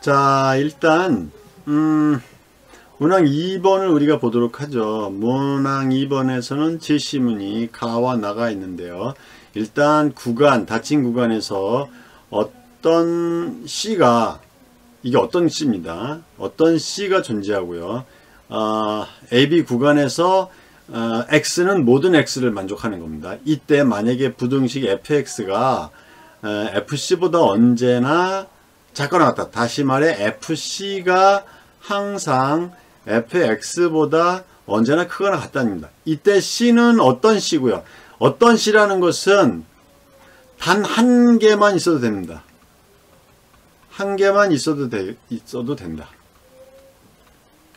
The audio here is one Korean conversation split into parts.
자, 일단 문항 2번을 우리가 보도록 하죠. 문항 2번에서는 제시문이 가와 나가 있는데요. 일단 구간, 닫힌 구간에서 어떤 C가, 이게 어떤 C입니다. 어떤 C가 존재하고요. AB 구간에서 X는 모든 X를 만족하는 겁니다. 이때 만약에 부등식 fx가 fc보다 언제나 작거나 같다. 다시 말해 fc가 항상 fx보다 언제나 크거나 같다는 겁니다. 이때 c는 어떤 c고요. 어떤 c라는 것은 단 한 개만 있어도 됩니다. 한 개만 있어도 된다.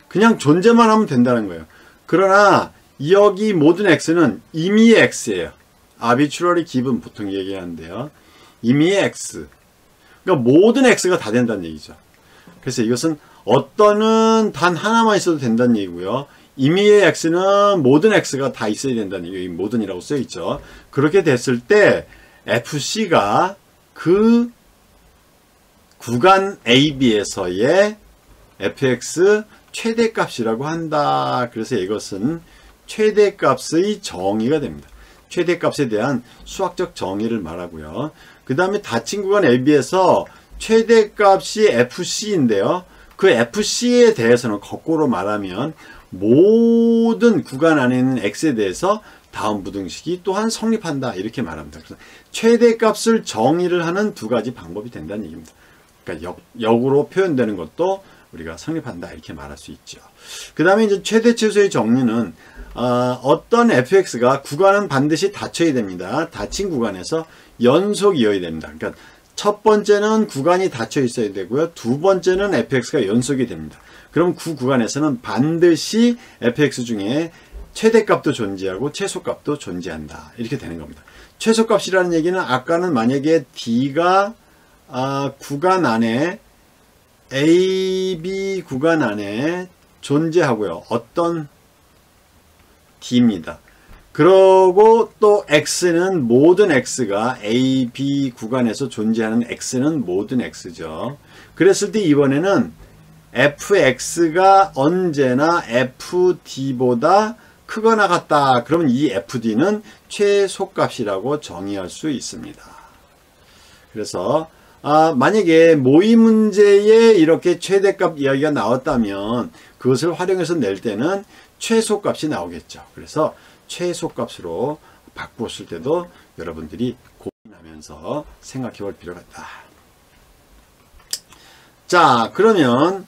그냥 존재만 하면 된다는 거예요. 그러나 여기 모든 x는 임의의 x예요. arbitrary given 보통 얘기하는데요. 임의의 x. 그러니까 모든 x가 다 된다는 얘기죠. 그래서 이것은 어떤은 단 하나만 있어도 된다는 얘기고요. 임의의 x는 모든 x가 다 있어야 된다는 얘기, 모든이라고 써있죠. 그렇게 됐을 때 fc가 그 구간 AB에서의 fx 최대값이라고 한다. 그래서 이것은 최대값의 정의가 됩니다. 최대값에 대한 수학적 정의를 말하고요. 그 다음에 닫힌 구간 AB에서 최대값이 FC인데요. 그 FC에 대해서는 거꾸로 말하면 모든 구간 안에 있는 X에 대해서 다음 부등식이 또한 성립한다. 이렇게 말합니다. 그래서 최대값을 정의를 하는 두 가지 방법이 된다는 얘기입니다. 그러니까 역으로 표현되는 것도 우리가 성립한다. 이렇게 말할 수 있죠. 그 다음에 이제 최대 최소의 정리는 어떤 fx가 구간은 반드시 닫혀야 됩니다. 닫힌 구간에서 연속이어야 됩니다. 그러니까 첫 번째는 구간이 닫혀 있어야 되고요. 두 번째는 fx가 연속이 됩니다. 그럼 그 구간에서는 반드시 fx 중에 최대값도 존재하고 최소값도 존재한다. 이렇게 되는 겁니다. 최소값이라는 얘기는 아까는 만약에 d가 구간 안에 AB 구간 안에 존재하고요. 어떤 D입니다. 그러고 또 X는 모든 X가 AB 구간에서 존재하는 X는 모든 X죠. 그랬을 때 이번에는 FX가 언제나 FD보다 크거나 같다. 그러면 이 FD는 최소값이라고 정의할 수 있습니다. 그래서 만약에 모의 문제에 이렇게 최대값 이야기가 나왔다면 그것을 활용해서 낼 때는 최소값이 나오겠죠. 그래서 최소값으로 바꾸었을 때도 여러분들이 고민하면서 생각해 볼 필요가 있다. 자, 그러면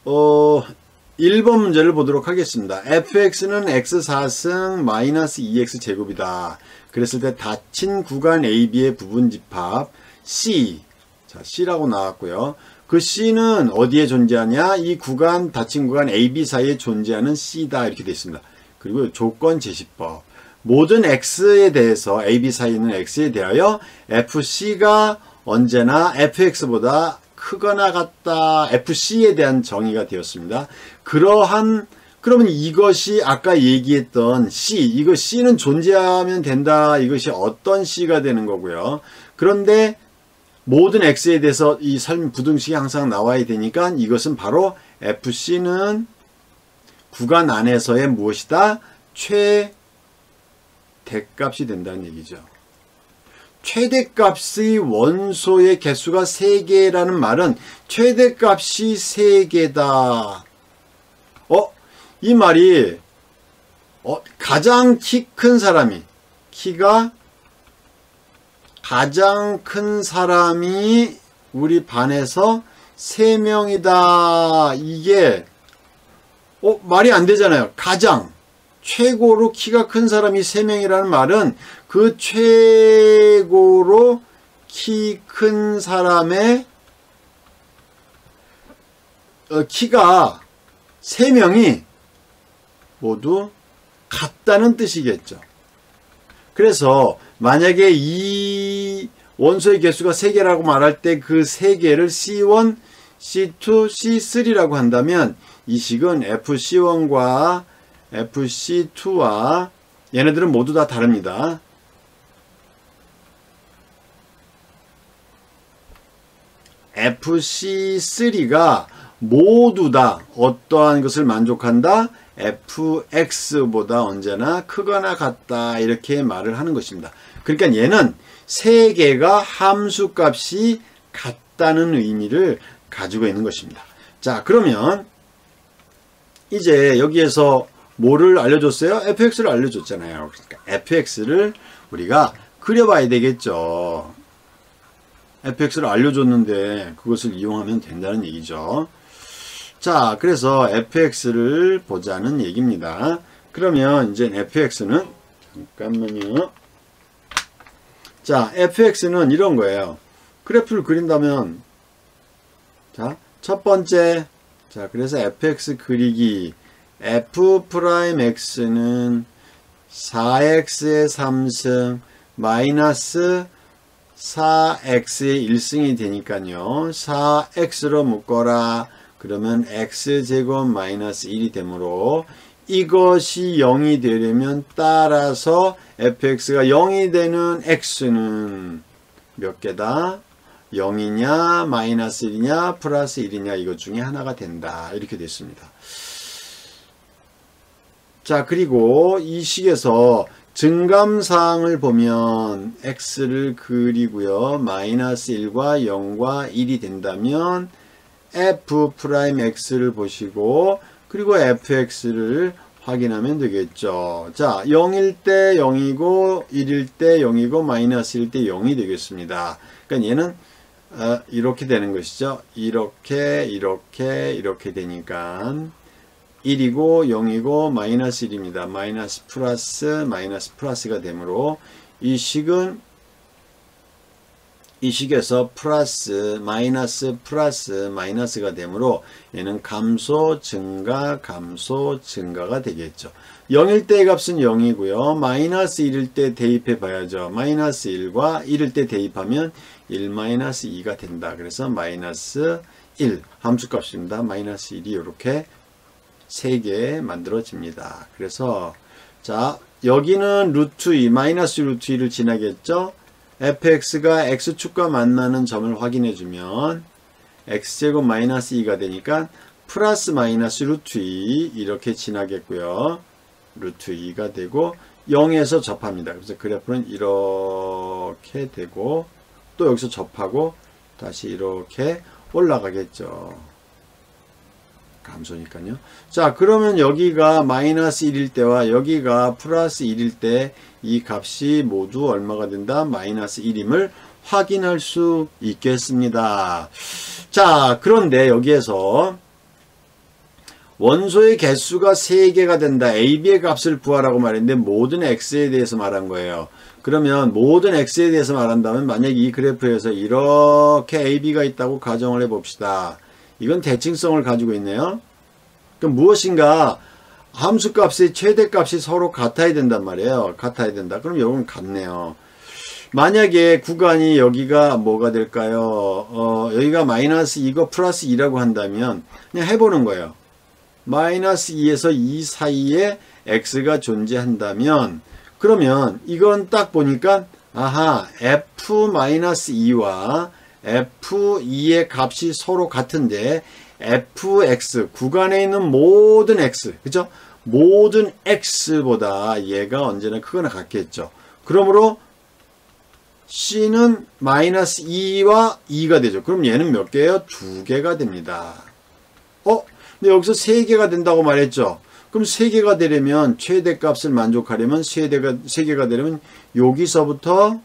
1번 문제를 보도록 하겠습니다. fx는 x4승 마이너스 2x 제곱이다. 그랬을 때 닫힌 구간 AB의 부분집합 C, 자, C라고 나왔고요. 그 C는 어디에 존재하냐? 이 구간, 닫힌 구간 AB 사이에 존재하는 C다. 이렇게 되어 있습니다. 그리고 조건 제시법. 모든 X에 대해서, AB 사이에 있는 X에 대하여 FC가 언제나 FX보다 크거나 같다. FC에 대한 정의가 되었습니다. 그러면 이것이 아까 얘기했던 C, 이거 C는 존재하면 된다. 이것이 어떤 C가 되는 거고요. 그런데 모든 X에 대해서 이 부등식이 항상 나와야 되니까 이것은 바로 FC는 구간 안에서의 무엇이다? 최대값이 된다는 얘기죠. 최대값의 원소의 개수가 3개라는 말은 최대값이 3개다. 이 말이 가장 키 큰 사람이 가장 큰 사람이 우리 반에서 3명이다. 이게 말이 안 되잖아요. 최고로 키가 큰 사람이 3명이라는 말은 그 최고로 키 큰 사람의 키가 3명이 모두 같다는 뜻이겠죠. 그래서 만약에 이 원소의 개수가 3개라고 말할 때 그 3개를 C1, C2, C3라고 한다면 이 식은 FC1과 FC2와 얘네들은 모두 다 다릅니다. FC3가 모두 다 어떠한 것을 만족한다? fx보다 언제나 크거나 같다 이렇게 말을 하는 것입니다. 그러니까 얘는 세 개가 함수값이 같다는 의미를 가지고 있는 것입니다. 자, 그러면 이제 여기에서 뭐를 알려줬어요? fx를 알려줬잖아요. 그러니까 fx를 우리가 그려봐야 되겠죠. fx를 알려줬는데 그것을 이용하면 된다는 얘기죠. 자, 그래서 fx를 보자는 얘기입니다. 그러면 이제 fx는 잠깐만요. 자, fx는 이런 거예요. 그래프를 그린다면 자, 첫 번째 자, 그래서 fx 그리기 f'x는 4x의 3승 마이너스 4x의 1승이 되니까요. 4x로 묶어라. 그러면 x제곱 마이너스 1이 되므로 이것이 0이 되려면 따라서 fx가 0이 되는 x는 몇 개다? 0이냐 마이너스 1이냐 플러스 1이냐 이것 중에 하나가 된다. 이렇게 됐습니다. 자, 그리고 이 식에서 증감사항을 보면 x를 그리고요. 마이너스 1과 0과 1이 된다면 f'x를 보시고 그리고 fx를 확인하면 되겠죠. 자, 0일 때 0이고 1일 때 0이고 마이너스 1일 때 0이 되겠습니다. 그러니까 얘는 이렇게 되는 것이죠. 이렇게 되니까 1이고 0이고 마이너스 1입니다. 마이너스 플러스가 되므로 이 식에서 플러스 마이너스가 되므로 얘는 감소 증가가 되겠죠. 0일 때의 값은 0이고요. 마이너스 1일 때 대입해 봐야죠. 마이너스 1과 1일 때 대입하면 1 마이너스 2가 된다. 그래서 마이너스 1 함수값입니다. 마이너스 1이 이렇게 3개 만들어집니다. 그래서 자, 여기는 루트 2 마이너스 루트 2를 지나겠죠. fx가 x축과 만나는 점을 확인해 주면 x제곱 마이너스 2가 되니까 플러스 마이너스 루트 2 이렇게 지나겠고요. 루트 2가 되고 0에서 접합니다. 그래서 그래프는 이렇게 되고 또 여기서 접하고 다시 이렇게 올라가겠죠. 감소니까요. 자, 그러면 여기가 마이너스 1일 때와 여기가 플러스 1일 때 이 값이 모두 얼마가 된다? 마이너스 1임을 확인할 수 있겠습니다. 자, 그런데 여기에서 원소의 개수가 3개가 된다. AB의 값을 구하라고 말했는데 모든 X에 대해서 말한 거예요. 그러면 모든 X에 대해서 말한다면 만약에 이 그래프에서 이렇게 AB가 있다고 가정을 해봅시다. 이건 대칭성을 가지고 있네요. 그럼 무엇인가 함수값의 최대값이 서로 같아야 된단 말이에요. 같아야 된다. 그럼 이건 같네요. 만약에 구간이 여기가 뭐가 될까요? 여기가 마이너스 2고 플러스 2라고 한다면 그냥 해보는 거예요. 마이너스 2에서 2 사이에 x가 존재한다면 그러면 이건 딱 보니까 아하 f-2와 f2의 값이 서로 같은데 fx 구간에 있는 모든 x 그죠? 모든 x보다 얘가 언제나 크거나 같겠죠. 그러므로 c는 마이너스 2와 2가 되죠. 그럼 얘는 몇 개예요? 2개가 됩니다. 근데 여기서 3개가 된다고 말했죠. 그럼 3개가 되려면 최대값을 만족하려면 3개가 되려면 여기서부터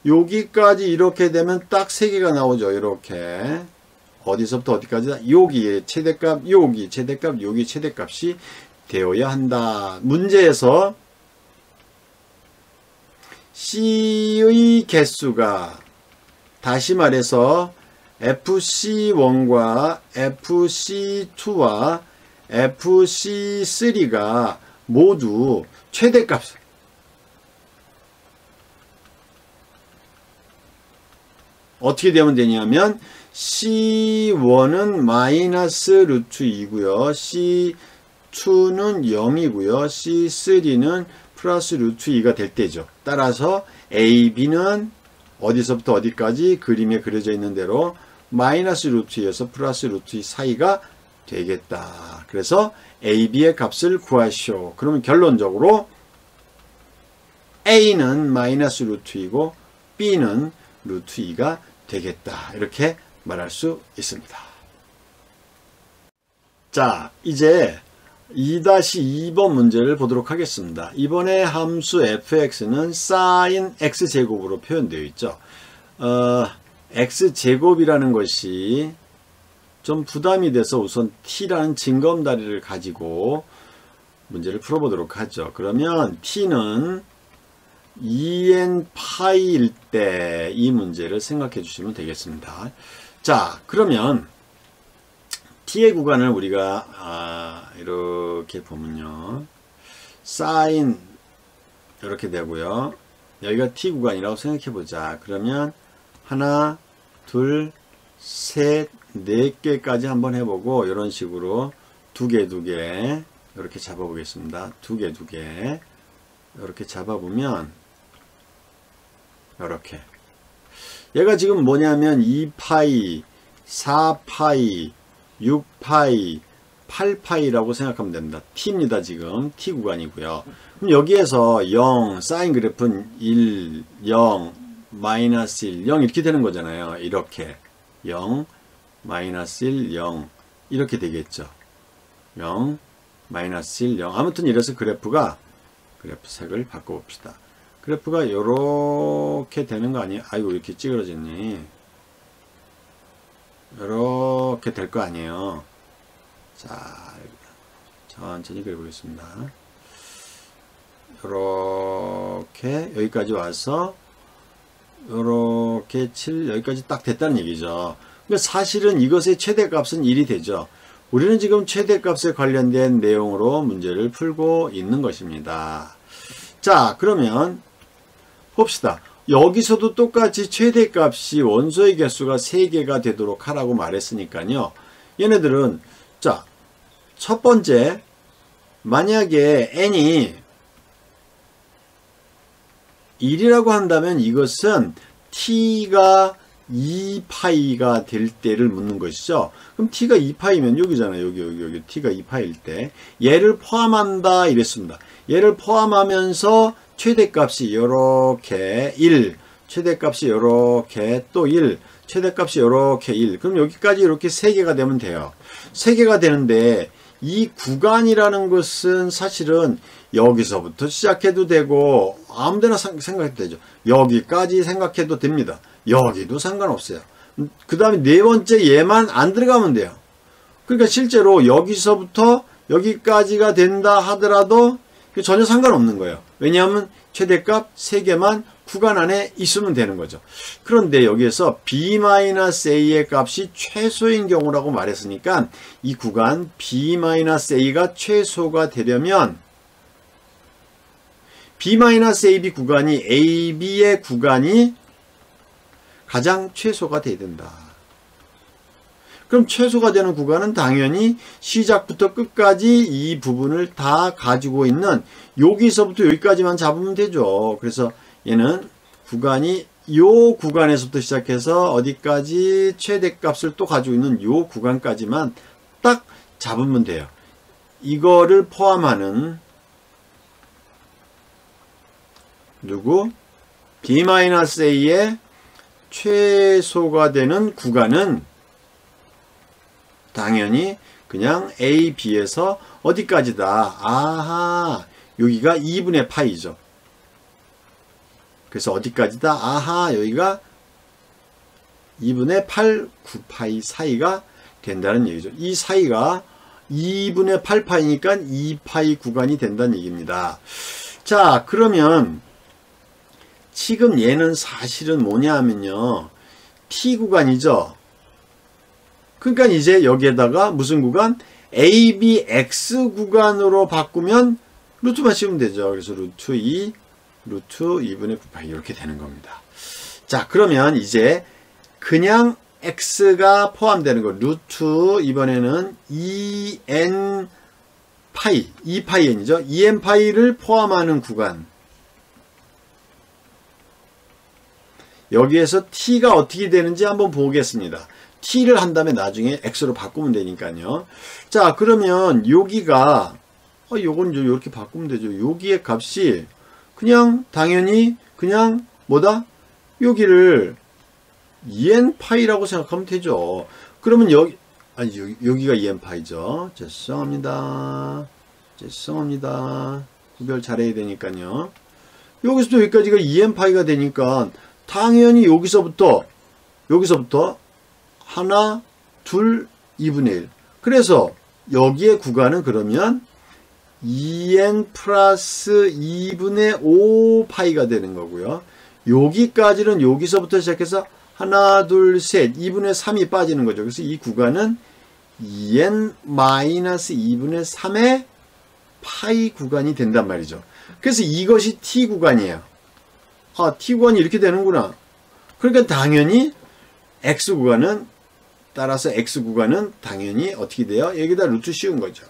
여기까지 이렇게 되면 딱 3개가 나오죠. 이렇게 어디서부터 어디까지 여기 최대값 여기 최대값 여기 최대값이 되어야 한다. 문제에서 C의 개수가 다시 말해서 FC1과 FC2와 FC3가 모두 최대값 어떻게 되면 되냐면 C1은 마이너스 루트 2고요. C2는 0이고요. C3는 플러스 루트 2가 될 때죠. 따라서 A, B는 어디서부터 어디까지 그림에 그려져 있는 대로 마이너스 루트 2에서 플러스 루트 2 사이가 되겠다. 그래서 a, b의 값을 구하시오. 그러면 결론적으로 a는 마이너스 루트 2고 b는 루트 2가 되겠다. 이렇게 말할 수 있습니다. 자, 이제 2-2번 문제를 보도록 하겠습니다. 이번에 함수 fx는 sin x제곱으로 표현되어 있죠. x제곱이라는 것이 좀 부담이 돼서 우선 t라는 징검다리를 가지고 문제를 풀어보도록 하죠. 그러면 t는 2n 파이일 때 이 문제를 생각해 주시면 되겠습니다. 자, 그러면 t의 구간을 우리가 이렇게 보면요, sin 이렇게 되고요, 여기가 t 구간이라고 생각해 보자. 그러면 하나, 둘, 셋, 네 개까지 한번 해보고 이런 식으로 두 개 이렇게 잡아보겠습니다. 두 개 이렇게 잡아보면 이렇게 얘가 지금 뭐냐면 2파이, 4파이, 6파이, 8파이라고 생각하면 됩니다. t입니다. 지금 t 구간이고요. 그럼 여기에서 0, 사인 그래프는 1, 0, 마이너스 1, 0 이렇게 되는 거잖아요. 이렇게 0, 마이너스 1, 0 이렇게 되겠죠. 0, 마이너스 1, 0. 아무튼 이래서 그래프 색을 바꿔봅시다. 그래프가 이렇게 되는 거 아니에요? 아이고, 이렇게 찌그러졌니? 이렇게 될 거 아니에요. 자, 천천히 그려보겠습니다. 이렇게 여기까지 와서 이렇게 여기까지 딱 됐다는 얘기죠. 그러니까 사실은 이것의 최대값은 1이 되죠. 우리는 지금 최대값에 관련된 내용으로 문제를 풀고 있는 것입니다. 자, 그러면 봅시다. 여기서도 똑같이 최대값이 원소의 개수가 3개가 되도록 하라고 말했으니까요. 얘네들은, 자, 첫 번째, 만약에 n이 1이라고 한다면 이것은 t가 2파이가 될 때를 묻는 것이죠. 그럼 t가 2파이면 여기잖아요. 여기 t가 2파이일 때 얘를 포함한다 이랬습니다. 얘를 포함하면서 최대값이 이렇게 1, 최대값이 이렇게 또 1, 최대값이 이렇게 1. 그럼 여기까지 이렇게 3개가 되면 돼요. 3개가 되는데 이 구간이라는 것은 사실은 여기서부터 시작해도 되고 아무데나 생각해도 되죠. 여기까지 생각해도 됩니다. 여기도 상관없어요. 그 다음에 네 번째 얘만 안 들어가면 돼요. 그러니까 실제로 여기서부터 여기까지가 된다 하더라도 전혀 상관없는 거예요. 왜냐하면 최대값 3개만 구간 안에 있으면 되는 거죠. 그런데 여기에서 b-a의 값이 최소인 경우라고 말했으니까 이 구간 b-a가 최소가 되려면 b-ab 구간이 ab의 구간이 가장 최소가 돼야 된다. 그럼 최소가 되는 구간은 당연히 시작부터 끝까지 이 부분을 다 가지고 있는 여기서부터 여기까지만 잡으면 되죠. 그래서 얘는 구간이 요 구간에서부터 시작해서 어디까지 최대값을 또 가지고 있는 요 구간까지만 딱 잡으면 돼요. 이거를 포함하는 누구? b-a의 최소가 되는 구간은 당연히 그냥 a, b에서 어디까지다. 아하, 여기가 2분의 파이죠. 그래서 어디까지다. 아하, 여기가 2분의 8, 9파이 사이가 된다는 얘기죠. 이 사이가 2분의 8파이니까 2파이 구간이 된다는 얘기입니다. 자, 그러면 지금 얘는 사실은 뭐냐 하면요, t 구간이죠. 그러니까 이제 여기에다가 무슨 구간? abx 구간으로 바꾸면 루트만 씌우면 되죠. 그래서 루트 2, 루트 2분의 9파이 이렇게 되는 겁니다. 자, 그러면 이제 그냥 x가 포함되는 거, 루트 이번에는 2n 파이, 2파이n이죠. 2n 파이를 포함하는 구간. 여기에서 t가 어떻게 되는지 한번 보겠습니다. t를 한 다음에 나중에 x로 바꾸면 되니까요. 자, 그러면 여기가 요건 이제 이렇게 바꾸면 되죠. 여기의 값이 그냥 당연히 그냥 뭐다? 여기를 en파이라고 생각하면 되죠. 그러면 여기가 en파이죠. 죄송합니다. 구별 잘해야 되니까요. 여기서부터 여기까지가 en파이가 되니까 당연히 여기서부터 하나, 둘, 2분의 1. 그래서 여기의 구간은 그러면 2n 플러스 2분의 5파이가 되는 거고요. 여기까지는 여기서부터 시작해서 하나, 둘, 셋, 2분의 3이 빠지는 거죠. 그래서 이 구간은 2n 마이너스 2분의 3의 파이 구간이 된단 말이죠. 그래서 이것이 t 구간이에요. t 구간이 이렇게 되는구나. 그러니까 당연히 x 구간은 따라서 x 구간은 당연히 어떻게 돼요? 여기다 루트 씌운 거죠.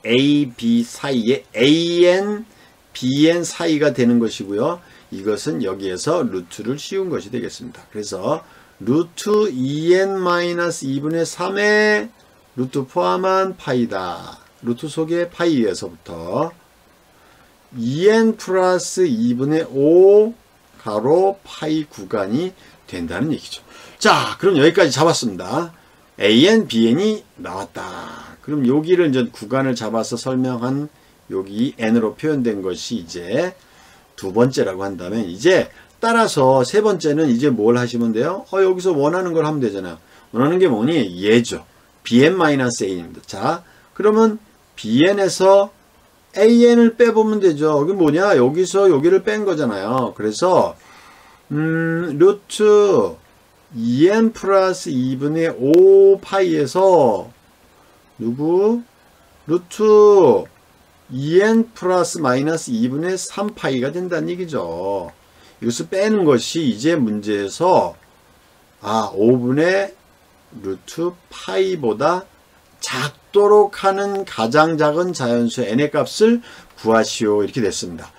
a, b 사이에 an, bn 사이가 되는 것이고요. 이것은 여기에서 루트를 씌운 것이 되겠습니다. 그래서 루트 2n-2분의 3의 루트 포함한 파이다. 루트 속의 파이에서부터 2n 플러스 2분의 5 가로 파이 구간이 된다는 얘기죠. 자, 그럼 여기까지 잡았습니다. an, bn이 나왔다. 그럼 여기를 이제 구간을 잡아서 설명한 여기 n으로 표현된 것이 이제 두 번째라고 한다면, 이제 따라서 세 번째는 이제 뭘 하시면 돼요? 여기서 원하는 걸 하면 되잖아요. 원하는 게 뭐니? 얘죠. bn-a입니다. 자, 그러면 bn에서 an을 빼보면 되죠. 이게 뭐냐? 여기서 여기를 뺀 거잖아요. 그래서 루트 2n 플러스 2분의 5파이에서 루트 2n 플러스 마이너스 2분의 3파이가 된다는 얘기죠. 이것을 빼는 것이 이제 문제에서 5분의 루트 파이보다 작도록 하는 가장 작은 자연수 n의 값을 구하시오. 이렇게 됐습니다.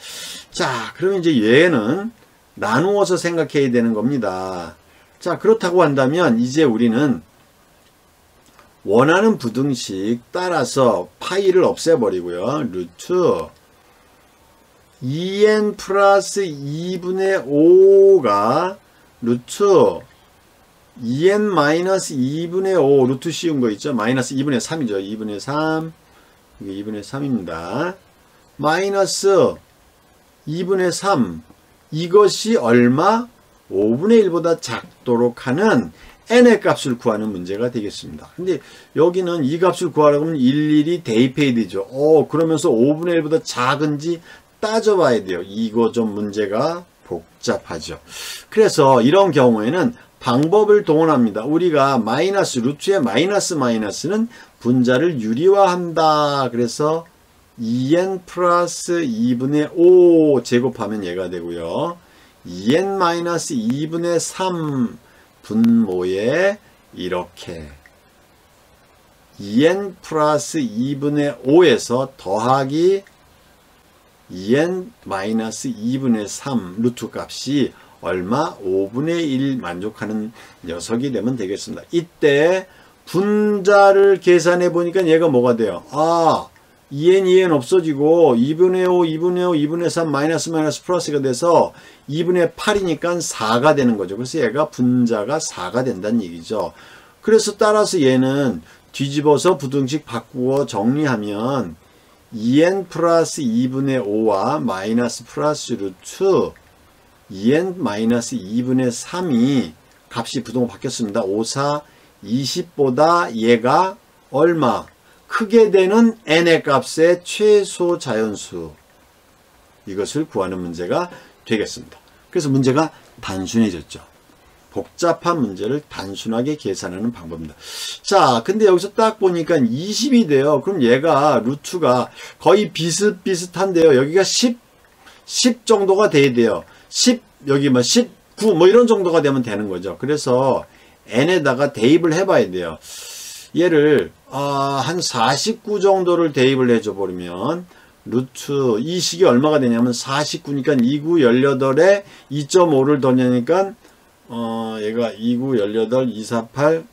자, 그러면 이제 얘는 나누어서 생각해야 되는 겁니다. 자, 그렇다고 한다면 이제 우리는 원하는 부등식 따라서 파이를 없애버리고요. 루트 2n 플러스 2분의 5가 루트 2n 마이너스 2분의 5 루트 씌운 거 있죠. 마이너스 2분의 3이죠. 2분의 3 이게 2분의 3입니다. 마이너스 2분의 3 이것이 얼마? 5분의 1보다 작도록 하는 n의 값을 구하는 문제가 되겠습니다. 근데 여기는 이 값을 구하려고 하면 일일이 대입해야 되죠. 그러면서 5분의 1보다 작은지 따져봐야 돼요. 이거 좀 문제가 복잡하죠. 그래서 이런 경우에는 방법을 동원합니다. 우리가 마이너스 루트의 마이너스는 분자를 유리화한다. 그래서 2n 플러스 2분의 5 제곱하면 얘가 되고요. 2n 마이너스 2분의 3 분모에 이렇게 2n 플러스 2분의 5에서 더하기 2n 마이너스 2분의 3 루트 값이 얼마? 5분의 1 만족하는 녀석이 되면 되겠습니다. 이때 분자를 계산해 보니까 얘가 뭐가 돼요? 2n 없어지고 2분의 5, 2분의 5, 2분의 3 마이너스 플러스가 돼서 2분의 8이니까 4가 되는 거죠. 그래서 얘가 분자가 4가 된다는 얘기죠. 그래서 따라서 얘는 뒤집어서 부등식 바꾸어 정리하면 2n 플러스 2분의 5와 마이너스 플러스 루트 2n 마이너스 2분의 3이 값이 부동으로 바뀌었습니다. 5, 4, 20보다 얘가 얼마? 크게 되는 n의 값의 최소 자연수, 이것을 구하는 문제가 되겠습니다. 그래서 문제가 단순해졌죠. 복잡한 문제를 단순하게 계산하는 방법입니다. 자, 근데 여기서 딱 보니까 20이 돼요. 그럼 얘가 루트가 거의 비슷비슷한데요. 여기가 10 정도가 돼야 돼요. 10, 여기 19 이런 정도가 되면 되는 거죠. 그래서 n에다가 대입을 해봐야 돼요. 얘를 한 49 정도를 대입을 해줘 버리면 루트 이 식이 얼마가 되냐면 49니까 29, 18에 2.5를 더하니까 얘가 29, 18, 248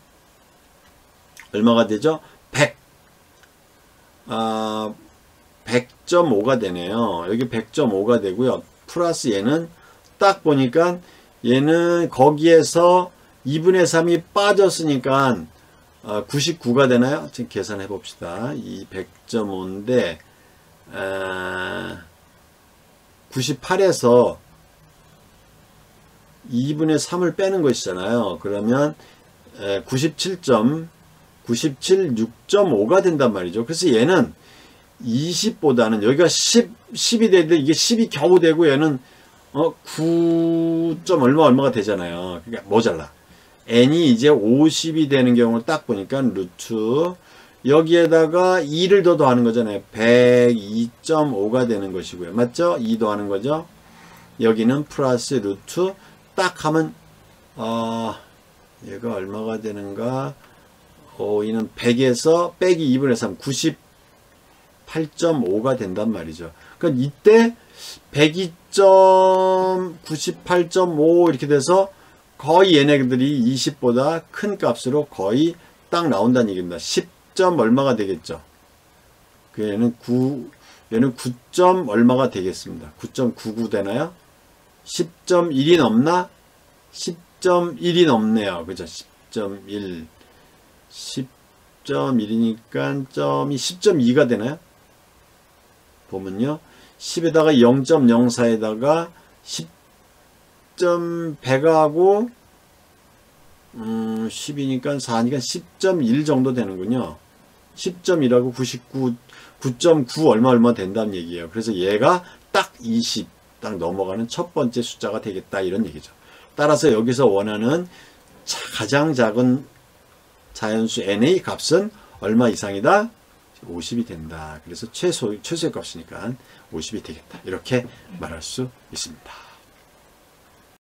얼마가 되죠? 100. 100.5가 되네요. 여기 100.5가 되고요. 플러스 얘는 딱 보니까 얘는 거기에서 2분의 3이 빠졌으니까 99가 되나요? 지금 계산해 봅시다. 이 100.5인데 98에서 2분의 3을 빼는 것이잖아요. 그러면 6.5가 된단 말이죠. 그래서 얘는 20보다는 여기가 10이 되는데 이게 10이 겨우 되고 얘는 9. 얼마가 되잖아요. 그러니까 모자라. n이 이제 50이 되는 경우를 딱 보니까 루트 여기에다가 2를 더 더하는 거잖아요. 102.5가 되는 것이고요. 맞죠? 2 더하는 거죠. 여기는 플러스 루트 딱 하면 얘가 얼마가 되는가? 이는 100에서 빼기 2분의 3 98.5가 된단 말이죠. 그러니까 이때 102.98.5 이렇게 돼서 거의 얘네들이 20보다 큰 값으로 거의 딱 나온다는 얘기입니다. 10. 얼마가 되겠죠. 얘는 9 얼마가 되겠습니다. 9.99 되나요? 10.1이 넘나? 10.1이 넘네요. 그죠? 10.1 10.1이니까 점이 10.2가 되나요? 보면요. 10에다가 0.04에다가 10.100하고 10이니까 4니까 10.1 정도 되는군요. 10.1하고 9.9 얼마 된다는 얘기예요. 그래서 얘가 딱 20 딱 넘어가는 첫 번째 숫자가 되겠다 이런 얘기죠. 따라서 여기서 원하는 가장 작은 자연수 n의 값은 얼마 이상이다? 50이 된다. 그래서 최소의 값이니까 50이 되겠다. 이렇게 말할 수 있습니다.